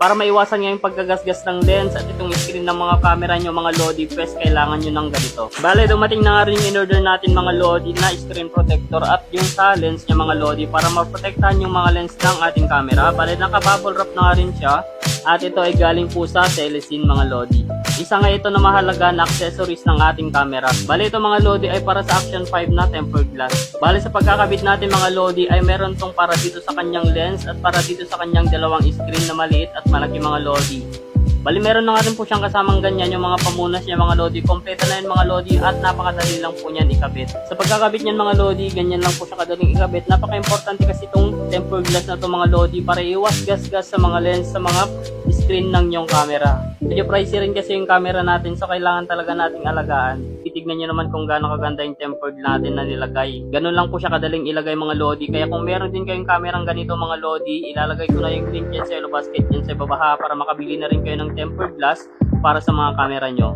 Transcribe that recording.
Para maiwasan nga yung pagkagasgas ng lens at itong screen ng mga camera nyo mga Lodi, press kailangan nyo ng ganito. Bale, dumating na nga rin yung in-order natin mga Lodi na screen protector at yung sa lens nya mga Lodi para maprotektahan yung mga lens ng ating camera. Bale, naka-bubble wrap na nga rin siya at ito ay galing po sa Telesin mga Lodi. Isa nga ito na mahalaga na accessories ng ating camera. Bale, ito mga Lodi ay para sa Action 5 na tempered glass. Bale, sa pagkakabit natin mga Lodi ay meron tong para dito sa kanyang lens at para dito sa kanyang dalawang screen na maliit at malaki mga Lodi. Bali, meron na nga rin po siyang kasamang ganyan yung mga pamunas niya mga Lodi. Kompleto na yun mga Lodi at napakadali lang po niyan ikabit. Sa pagkakabit niyan mga Lodi, ganyan lang po siya kadaling ikabit. Napaka-importante kasi itong tempered glass na to mga Lodi para iwas gas-gas sa mga lens, sa mga screen ng inyong camera. Medyo pricey rin kasi yung camera natin so kailangan talaga nating alagaan. Titignan nyo naman kung gaano kaganda yung tempered natin na nilagay. Ganun lang po siya kadaling ilagay mga Lodi. Kaya kung meron din kayong kamerang ganito mga Lodi, ilalagay ko na yung link yan sa yellow basket yan sa babaha para makabili na rin kayo ng tempered glass para sa mga camera nyo.